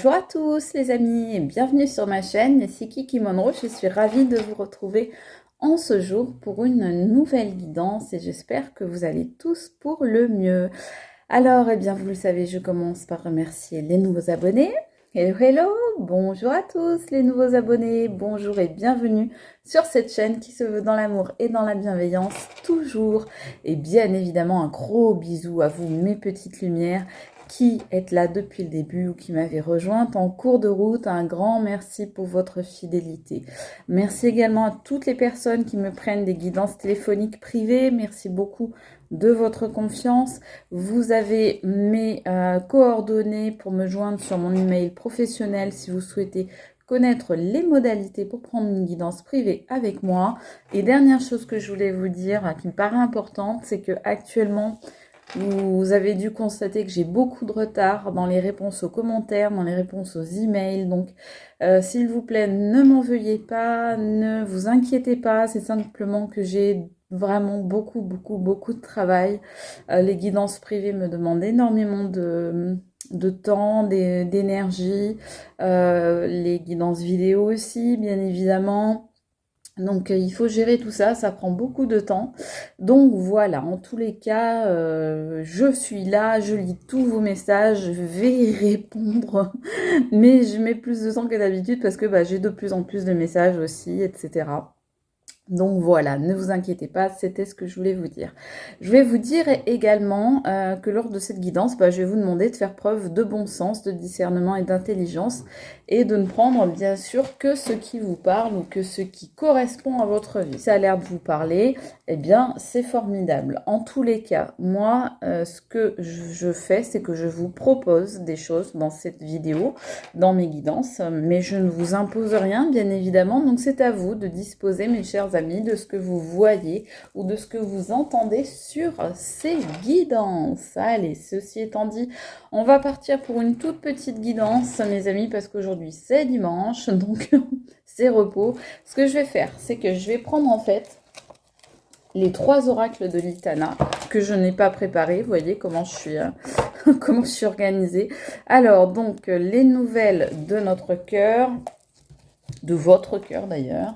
Bonjour à tous les amis et bienvenue sur ma chaîne, c'est Kiki Monroe. Je suis ravie de vous retrouver en ce jour pour une nouvelle guidance et j'espère que vous allez tous pour le mieux. Alors, eh bien, vous le savez, je commence par remercier les nouveaux abonnés. Hello, hello, bonjour à tous les nouveaux abonnés, bonjour et bienvenue sur cette chaîne qui se veut dans l'amour et dans la bienveillance toujours. Et bien évidemment, un gros bisou à vous, mes petites lumières, qui êtes là depuis le début ou qui m'avez rejointe en cours de route. Un grand merci pour votre fidélité. Merci également à toutes les personnes qui me prennent des guidances téléphoniques privées. Merci beaucoup de votre confiance. Vous avez mes coordonnées pour me joindre sur mon email professionnel si vous souhaitez connaître les modalités pour prendre une guidance privée avec moi. Et dernière chose que je voulais vous dire qui me paraît importante, c'est que actuellement vous avez dû constater que j'ai beaucoup de retard dans les réponses aux commentaires, dans les réponses aux emails. Donc, s'il vous plaît, ne m'en veuillez pas, ne vous inquiétez pas. C'est simplement que j'ai vraiment beaucoup de travail. Les guidances privées me demandent énormément de temps, d'énergie. Les guidances vidéo aussi, bien évidemment. Donc, il faut gérer tout ça, ça prend beaucoup de temps. Donc, voilà, en tous les cas, je suis là, je lis tous vos messages, je vais y répondre. Mais je mets plus de temps que d'habitude parce que j'ai de plus en plus de messages aussi, etc. Donc voilà, ne vous inquiétez pas, c'était ce que je voulais vous dire. Je vais vous dire également que lors de cette guidance, je vais vous demander de faire preuve de bon sens, de discernement et d'intelligence et de ne prendre bien sûr que ce qui vous parle ou que ce qui correspond à votre vie. Ça a l'air de vous parler, eh bien c'est formidable. En tous les cas, moi, ce que je fais, c'est que je vous propose des choses dans cette vidéo, dans mes guidances, mais je ne vous impose rien, bien évidemment, donc c'est à vous de disposer, mes chers amis, de ce que vous voyez ou de ce que vous entendez sur ces guidances. Allez, ceci étant dit, on va partir pour une toute petite guidance, mes amis, parce qu'aujourd'hui c'est dimanche, donc c'est repos. Ce que je vais faire, c'est que je vais prendre en fait les 3 oracles de l'Itana que je n'ai pas préparés. Vous voyez comment je suis, comment je suis organisée. Alors, donc, les nouvelles de notre cœur, de votre cœur d'ailleurs.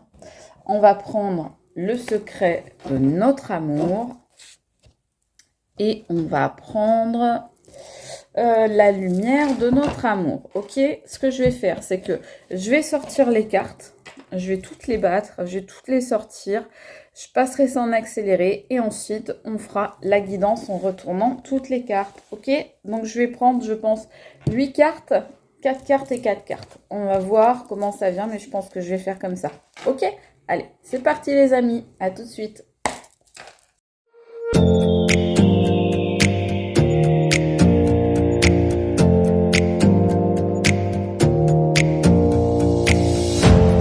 On va prendre le secret de notre amour et on va prendre la lumière de notre amour. Ok, ce que je vais faire, c'est que je vais sortir les cartes, je vais toutes les battre, je vais toutes les sortir, je passerai ça en accéléré et ensuite on fera la guidance en retournant toutes les cartes. Ok, donc je vais prendre, je pense, 8 cartes, 4 cartes et 4 cartes. On va voir comment ça vient, mais je pense que je vais faire comme ça. Ok, allez, c'est parti les amis, à tout de suite.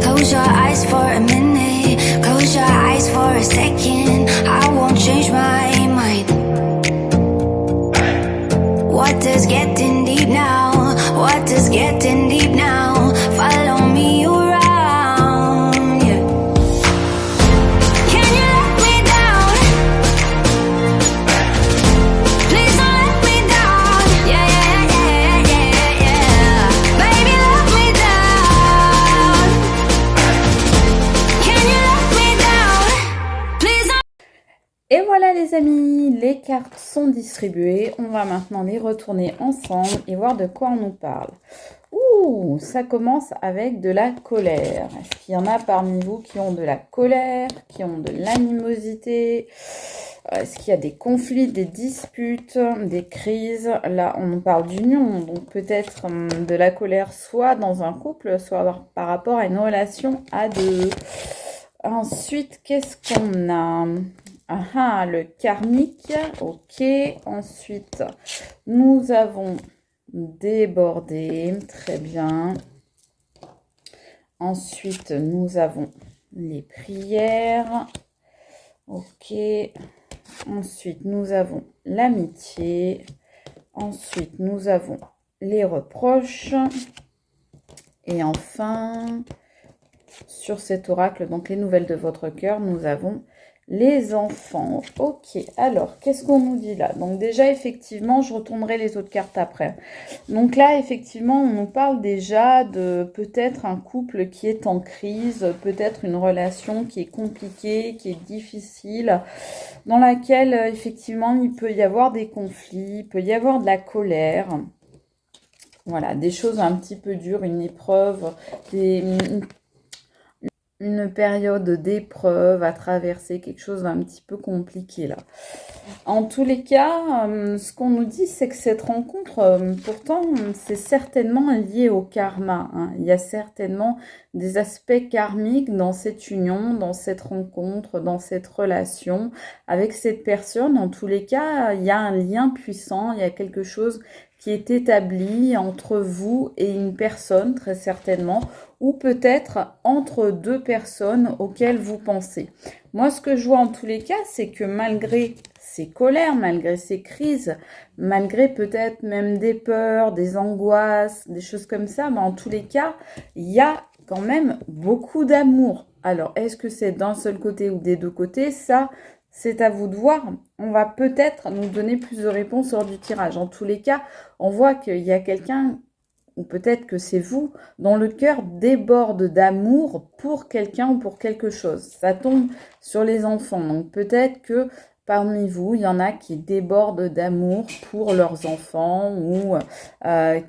Close your eyes for a minute, close your eyes for a second. I won't change my mind. What does getting deep now? What does getting deep now? Follow me around, yeah. Can you let me down? Please don't let me down. Yeah, yeah, yeah, yeah, yeah. Baby, let me down. Can you let me down? Please don't. Et voilà les amis, les cartes sont distribuées. On va maintenant les retourner ensemble et voir de quoi on nous parle. Ouh, ça commence avec de la colère. Est-ce qu'il y en a parmi vous qui ont de la colère, qui ont de l'animosité? Est-ce qu'il y a des conflits, des disputes, des crises? Là, on nous parle d'union, donc peut-être de la colère soit dans un couple, soit par rapport à une relation à deux. Ensuite, qu'est-ce qu'on a? Ah, le karmique, ok. Ensuite, nous avons débordé, très bien. Ensuite, nous avons les prières, ok. Ensuite, nous avons l'amitié. Ensuite, nous avons les reproches. Et enfin, sur cet oracle, donc les nouvelles de votre cœur, nous avons Les enfants, ok. Alors, qu'est-ce qu'on nous dit là? Donc déjà, effectivement, je retournerai les autres cartes après. Donc là, effectivement, on nous parle déjà de peut-être un couple qui est en crise, peut-être une relation qui est compliquée, qui est difficile, dans laquelle, effectivement, il peut y avoir des conflits, il peut y avoir de la colère. Voilà, des choses un petit peu dures, une épreuve, une période d'épreuve à traverser, quelque chose d'un petit peu compliqué là. En tous les cas, ce qu'on nous dit, c'est que cette rencontre, pourtant, c'est certainement lié au karma, hein. Il y a certainement des aspects karmiques dans cette union, dans cette rencontre, dans cette relation avec cette personne. En tous les cas, il y a un lien puissant, il y a quelque chose qui est établi entre vous et une personne, très certainement, ou peut-être entre deux personnes auxquelles vous pensez. Moi, ce que je vois en tous les cas, c'est que malgré ces colères, malgré ces crises, malgré peut-être même des peurs, des angoisses, des choses comme ça, mais en tous les cas, il y a quand même beaucoup d'amour. Alors, est-ce que c'est d'un seul côté ou des deux côtés? Ça, c'est à vous de voir. On va peut-être nous donner plus de réponses lors du tirage. En tous les cas, on voit qu'il y a quelqu'un, ou peut-être que c'est vous, dont le cœur déborde d'amour pour quelqu'un ou pour quelque chose. Ça tombe sur les enfants. Donc peut-être que parmi vous, il y en a qui débordent d'amour pour leurs enfants ou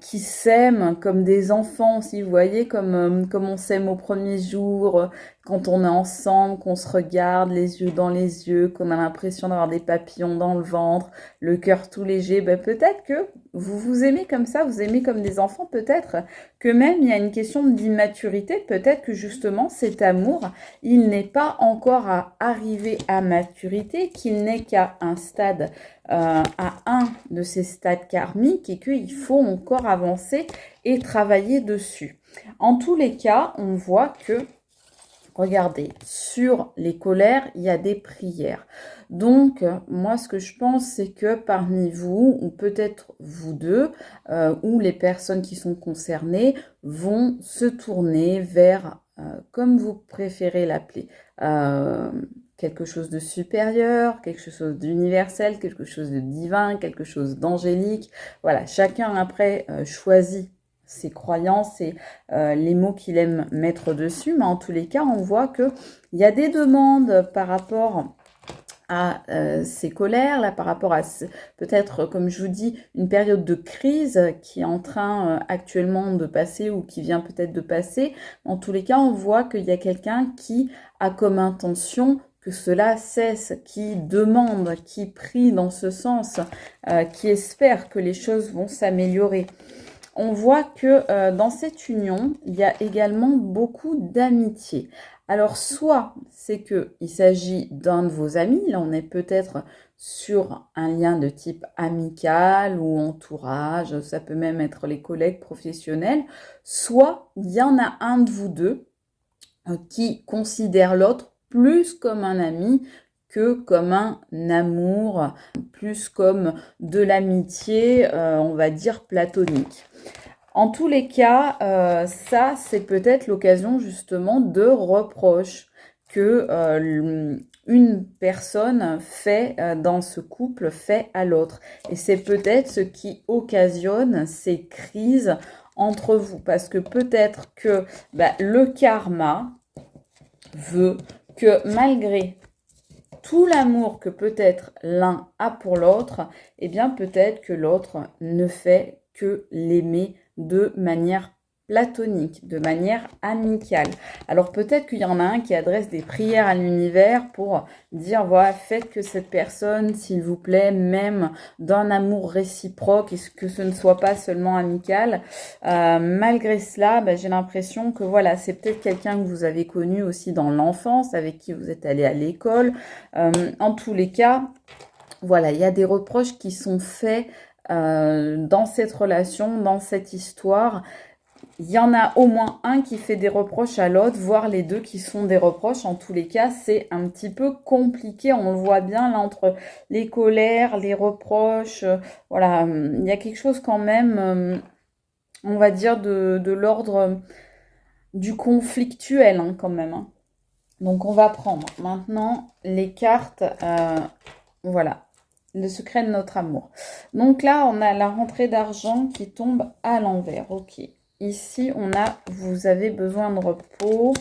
qui s'aiment comme des enfants, si vous voyez, comme on s'aime au premier jour, quand on est ensemble, qu'on se regarde les yeux dans les yeux, qu'on a l'impression d'avoir des papillons dans le ventre, le cœur tout léger. Ben, peut-être que vous vous aimez comme ça, vous aimez comme des enfants, peut-être que même il y a une question d'immaturité, peut-être que justement cet amour, il n'est pas encore arrivé à maturité, qu'il n'est qu'à un stade, à un de ces stades karmiques et qu'il faut encore avancer et travailler dessus. En tous les cas, on voit que regardez, sur les colères, il y a des prières. Donc, moi, ce que je pense, c'est que parmi vous, ou peut-être vous deux, ou les personnes qui sont concernées, vont se tourner vers, comme vous préférez l'appeler, quelque chose de supérieur, quelque chose d'universel, quelque chose de divin, quelque chose d'angélique. Voilà, chacun après choisit ses croyances et les mots qu'il aime mettre dessus, mais en tous les cas, on voit qu'il y a des demandes par rapport à ces colères, là, par rapport à peut-être, comme je vous dis, une période de crise qui est en train actuellement de passer ou qui vient peut-être de passer. En tous les cas, on voit qu'il y a quelqu'un qui a comme intention que cela cesse, qui demande, qui prie dans ce sens, qui espère que les choses vont s'améliorer. On voit que dans cette union, il y a également beaucoup d'amitié. Alors, soit c'est qu'il s'agit d'un de vos amis, là on est peut-être sur un lien de type amical ou entourage, ça peut même être les collègues professionnels, soit il y en a un de vous deux qui considère l'autre plus comme un ami que comme un amour, plus comme de l'amitié, on va dire platonique. En tous les cas, ça, c'est peut-être l'occasion justement de reproches que une personne fait dans ce couple, fait à l'autre. Et c'est peut-être ce qui occasionne ces crises entre vous. Parce que peut-être que le karma veut que malgré tout l'amour que peut-être l'un a pour l'autre, eh bien peut-être que l'autre ne fait que l'aimer de manière platonique, de manière amicale. Alors peut-être qu'il y en a un qui adresse des prières à l'univers pour dire, voilà, faites que cette personne, s'il vous plaît, m'aime d'un amour réciproque et que ce ne soit pas seulement amical. Malgré cela, j'ai l'impression que voilà, c'est peut-être quelqu'un que vous avez connu aussi dans l'enfance, avec qui vous êtes allé à l'école. En tous les cas, voilà, il y a des reproches qui sont faits dans cette relation, dans cette histoire. Il y en a au moins un qui fait des reproches à l'autre, voire les deux qui font des reproches. En tous les cas, c'est un petit peu compliqué. On le voit bien là entre les colères, les reproches. Voilà, il y a quelque chose quand même, on va dire, de l'ordre du conflictuel quand même. Donc, on va prendre maintenant les cartes, voilà, le secret de notre amour. Donc là, on a la rentrée d'argent qui tombe à l'envers. Ok. Ici, on a, vous avez besoin de repos.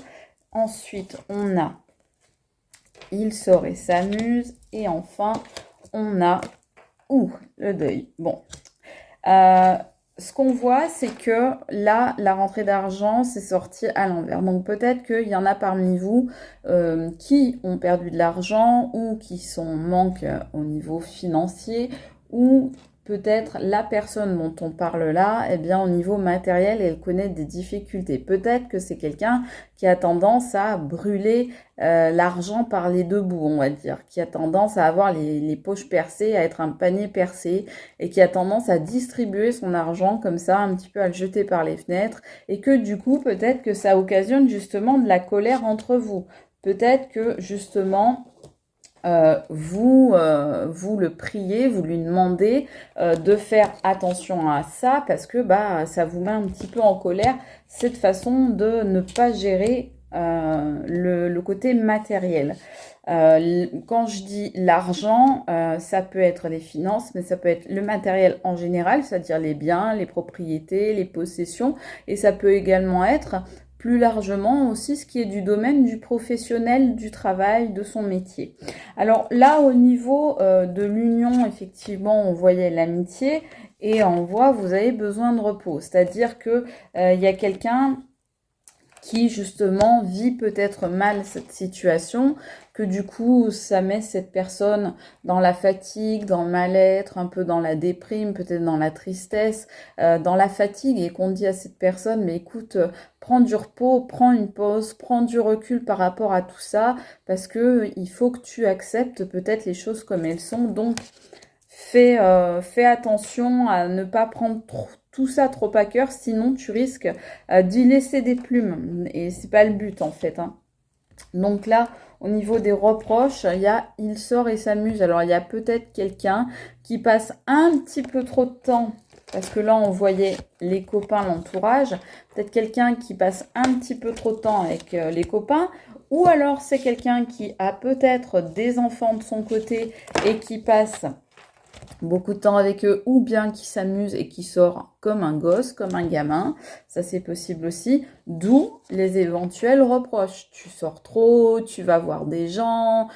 Ensuite, on a, il sort et s'amuse. Et enfin, on a, le deuil. Bon. Ce qu'on voit, c'est que là, la rentrée d'argent, c'est sorti à l'envers. Donc peut-être qu'il y en a parmi vous qui ont perdu de l'argent ou qui sont en manque au niveau financier, ou peut-être la personne dont on parle là, eh bien au niveau matériel, elle connaît des difficultés. Peut-être que c'est quelqu'un qui a tendance à brûler l'argent par les deux bouts, on va dire, qui a tendance à avoir les poches percées, à être un panier percé, et qui a tendance à distribuer son argent comme ça, un petit peu à le jeter par les fenêtres, et que du coup, peut-être que ça occasionne justement de la colère entre vous. Peut-être que justement, vous le priez, vous lui demandez de faire attention à ça, parce que bah, ça vous met un petit peu en colère, cette façon de ne pas gérer le côté matériel. Quand je dis l'argent, ça peut être les finances, mais ça peut être le matériel en général, c'est-à-dire les biens, les propriétés, les possessions, et ça peut également être plus largement aussi ce qui est du domaine du professionnel, du travail, de son métier. Alors là, au niveau de l'union, effectivement, on voyait l'amitié, et on voit vous avez besoin de repos, c'est-à-dire que il y a quelqu'un qui justement vit peut-être mal cette situation, que du coup ça met cette personne dans la fatigue, dans le mal-être, un peu dans la déprime, peut-être dans la tristesse, dans la fatigue, et qu'on dit à cette personne, mais écoute, prends du repos, prends une pause, prends du recul par rapport à tout ça, parce que il faut que tu acceptes peut-être les choses comme elles sont, donc fais attention à ne pas prendre tout ça trop à cœur, sinon tu risques d'y laisser des plumes. Et c'est pas le but en fait. Hein. Donc là, au niveau des reproches, il y a il sort et s'amuse. Alors il y a peut-être quelqu'un qui passe un petit peu trop de temps, parce que là on voyait les copains, l'entourage. Peut-être quelqu'un qui passe un petit peu trop de temps avec les copains. Ou alors c'est quelqu'un qui a peut-être des enfants de son côté et qui passe beaucoup de temps avec eux, ou bien qui s'amuse et qui sort comme un gosse, comme un gamin. Ça, c'est possible aussi. D'où les éventuels reproches. Tu sors trop, tu vas voir des gens,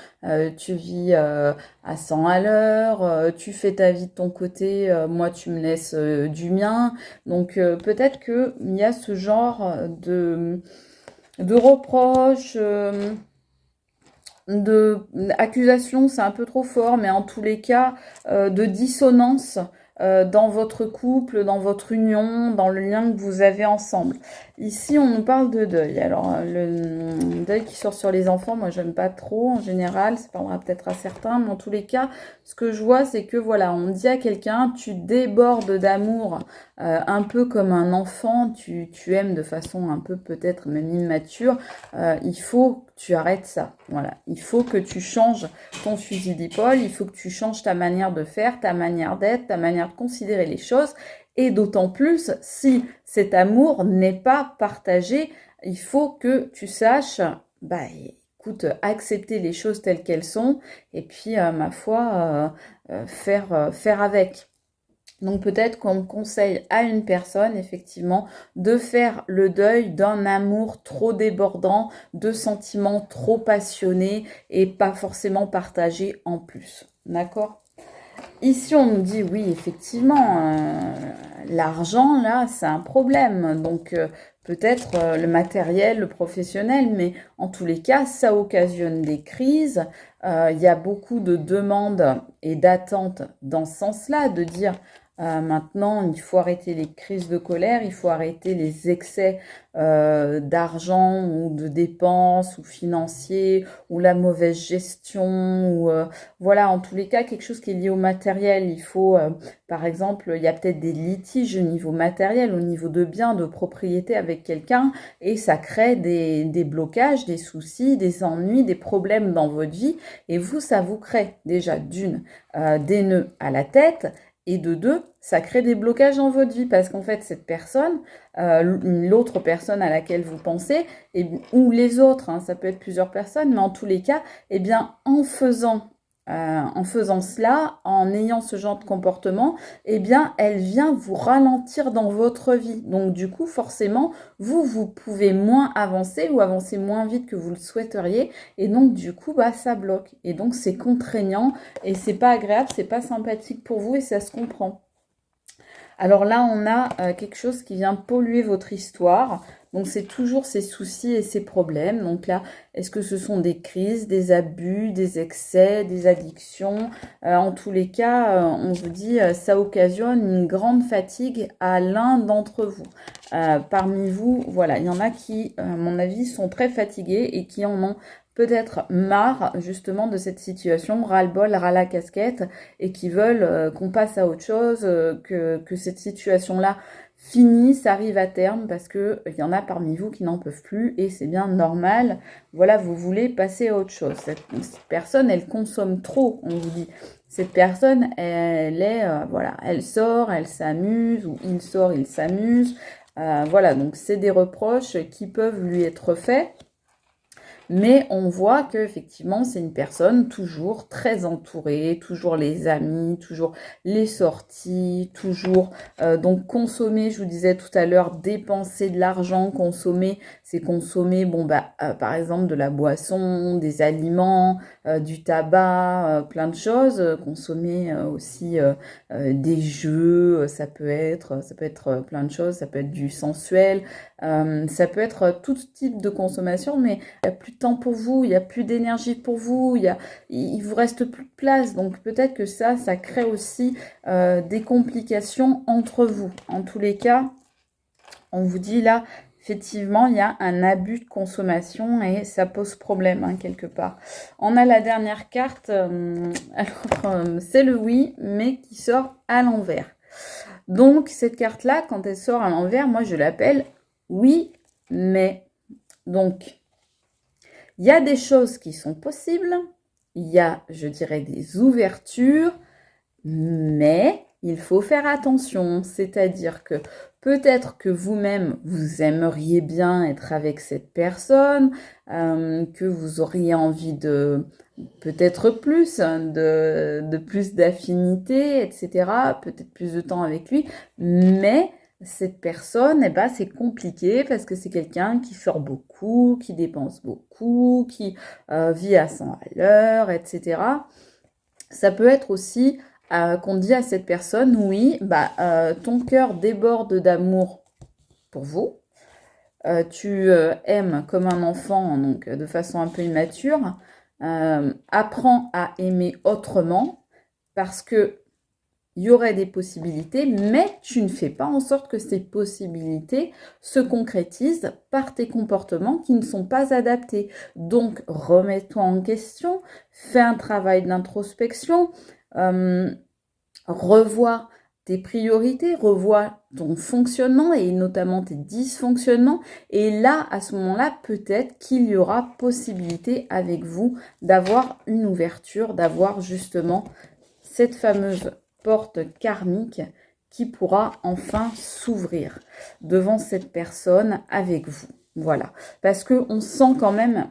tu vis à 100 à l'heure, tu fais ta vie de ton côté, moi, tu me laisses du mien. Donc, peut-être qu'il y a ce genre de reproches... accusation, c'est un peu trop fort, mais en tous les cas, de dissonance dans votre couple, dans votre union, dans le lien que vous avez ensemble. Ici, on nous parle de deuil. Alors, le deuil qui sort sur les enfants, moi, j'aime pas trop en général. Ça parlera peut-être à certains, mais en tous les cas, ce que je vois, c'est que voilà, on dit à quelqu'un, tu débordes d'amour, un peu comme un enfant, tu aimes de façon un peu peut-être même immature. Il faut que tu arrêtes ça. Voilà, il faut que tu changes ton fusil d'épaule, il faut que tu changes ta manière de faire, ta manière d'être, ta manière de considérer les choses. Et d'autant plus, si cet amour n'est pas partagé, il faut que tu saches, bah écoute, accepter les choses telles qu'elles sont, et puis, ma foi, faire avec. Donc peut-être qu'on conseille à une personne, effectivement, de faire le deuil d'un amour trop débordant, de sentiments trop passionnés et pas forcément partagés en plus. D'accord ? Ici, on nous dit, oui, effectivement, l'argent, là, c'est un problème. Donc, peut-être le matériel, le professionnel, mais en tous les cas, ça occasionne des crises. Il y a beaucoup de demandes et d'attentes dans ce sens-là, de dire... maintenant, il faut arrêter les crises de colère, il faut arrêter les excès d'argent ou de dépenses ou financiers ou la mauvaise gestion ou voilà, en tous les cas, quelque chose qui est lié au matériel. Il faut, par exemple, il y a peut-être des litiges au niveau matériel, au niveau de biens, de propriété avec quelqu'un, et ça crée des blocages, des soucis, des ennuis, des problèmes dans votre vie, et vous, ça vous crée déjà des nœuds à la tête, Et de deux, ça crée des blocages dans votre vie parce qu'en fait, cette personne, l'autre personne à laquelle vous pensez, ou les autres, hein, ça peut être plusieurs personnes, mais en tous les cas, eh bien, en faisant cela, en ayant ce genre de comportement, eh bien, elle vient vous ralentir dans votre vie. Donc, du coup, forcément, vous pouvez moins avancer ou avancer moins vite que vous le souhaiteriez. Et donc, du coup, bah, ça bloque. Et donc, c'est contraignant et c'est pas agréable, c'est pas sympathique pour vous et ça se comprend. Alors là, on a quelque chose qui vient polluer votre histoire. Donc, c'est toujours ces soucis et ces problèmes. Donc là, est-ce que ce sont des crises, des abus, des excès, des addictions? En tous les cas, on vous dit, ça occasionne une grande fatigue à l'un d'entre vous. Parmi vous, voilà, il y en a qui, à mon avis, sont très fatigués et qui en ont peut-être marre justement de cette situation, ras-le-bol, ras-la-casquette, et qui veulent qu'on passe à autre chose, que cette situation-là finisse, arrive à terme, parce qu'il y en a parmi vous qui n'en peuvent plus, et c'est bien normal. Voilà, vous voulez passer à autre chose. Cette personne, elle consomme trop, on vous dit. Cette personne, elle est, voilà, elle sort, elle s'amuse, ou il sort, il s'amuse. Voilà, donc c'est des reproches qui peuvent lui être faits. Mais on voit qu'effectivement, c'est une personne toujours très entourée, toujours les amis, toujours les sorties, toujours donc consommer, je vous disais tout à l'heure, dépenser de l'argent, consommer, c'est consommer, bon bah par exemple de la boisson, des aliments, du tabac, plein de choses, consommer aussi des jeux, ça peut être plein de choses, ça peut être du sensuel, ça peut être tout type de consommation, mais il n'y a plus de temps pour vous, il n'y a plus d'énergie pour vous, il vous reste plus de place. Donc peut-être que ça crée aussi des complications entre vous. En tous les cas, on vous dit là, effectivement, il y a un abus de consommation et ça pose problème hein, quelque part. On a la dernière carte, c'est le oui, mais qui sort à l'envers. Donc cette carte-là, quand elle sort à l'envers, moi je l'appelle oui, mais. Donc, il y a des choses qui sont possibles, il y a, je dirais, des ouvertures, mais il faut faire attention. C'est-à-dire que peut-être que vous-même, vous aimeriez bien être avec cette personne, que vous auriez envie de peut-être plus, de plus d'affinité, etc. Peut-être plus de temps avec lui, mais cette personne, eh ben, c'est compliqué parce que c'est quelqu'un qui sort beaucoup, qui dépense beaucoup, qui vit à 100 à l'heure, etc. Ça peut être aussi qu'on dit à cette personne, oui, bah, ton cœur déborde d'amour pour vous, tu aimes comme un enfant, donc de façon un peu immature, apprends à aimer autrement parce que il y aurait des possibilités, mais tu ne fais pas en sorte que ces possibilités se concrétisent par tes comportements qui ne sont pas adaptés. Donc, remets-toi en question, fais un travail d'introspection, revois tes priorités, revois ton fonctionnement et notamment tes dysfonctionnements. Et là, à ce moment-là, peut-être qu'il y aura possibilité avec vous d'avoir une ouverture, d'avoir justement cette fameuse porte karmique qui pourra enfin s'ouvrir devant cette personne avec vous. Voilà. Parce qu'on sent quand même,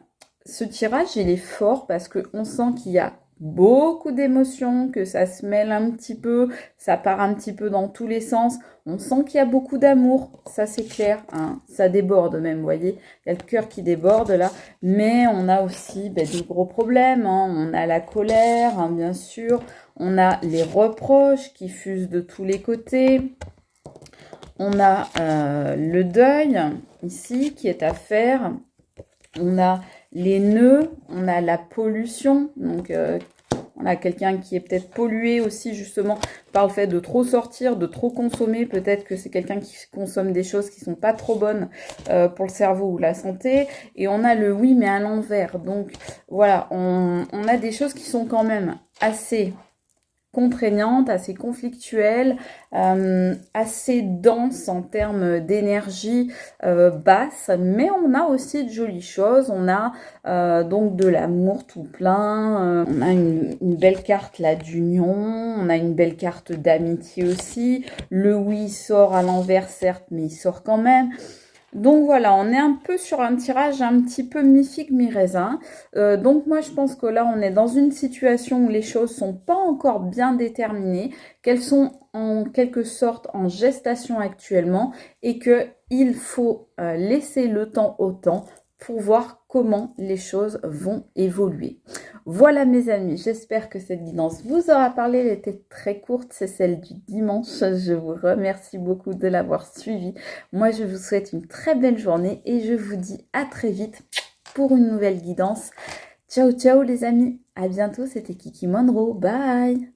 ce tirage, il est fort parce qu'on sent qu'il y a beaucoup d'émotions, que ça se mêle un petit peu, ça part un petit peu dans tous les sens. On sent qu'il y a beaucoup d'amour, ça c'est clair, hein. Ça déborde même, vous voyez, il y a le cœur qui déborde là, mais on a aussi des gros problèmes, hein. On a la colère, hein, bien sûr, on a les reproches qui fusent de tous les côtés, on a le deuil ici qui est à faire, on a les nœuds, on a la pollution, donc on a quelqu'un qui est peut-être pollué aussi justement par le fait de trop sortir, de trop consommer. Peut-être que c'est quelqu'un qui consomme des choses qui sont pas trop bonnes pour le cerveau ou la santé. Et on a le oui mais à l'envers. Donc voilà, on a des choses qui sont quand même assez contraignante, assez conflictuelle, assez dense en termes d'énergie basse, mais on a aussi de jolies choses. On a donc de l'amour tout plein, on a une belle carte là d'union, on a une belle carte d'amitié aussi. Le oui sort à l'envers certes, mais il sort quand même. Donc voilà, on est un peu sur un tirage un petit peu mi-figue, mi-raisin. Donc moi je pense que là on est dans une situation où les choses sont pas encore bien déterminées, qu'elles sont en quelque sorte en gestation actuellement et que il faut laisser le temps au temps pour voir comment les choses vont évoluer. Voilà mes amis, j'espère que cette guidance vous aura parlé. Elle était très courte, c'est celle du dimanche. Je vous remercie beaucoup de l'avoir suivie. Moi, je vous souhaite une très belle journée et je vous dis à très vite pour une nouvelle guidance. Ciao, ciao les amis. À bientôt, c'était Kiki Monroe. Bye.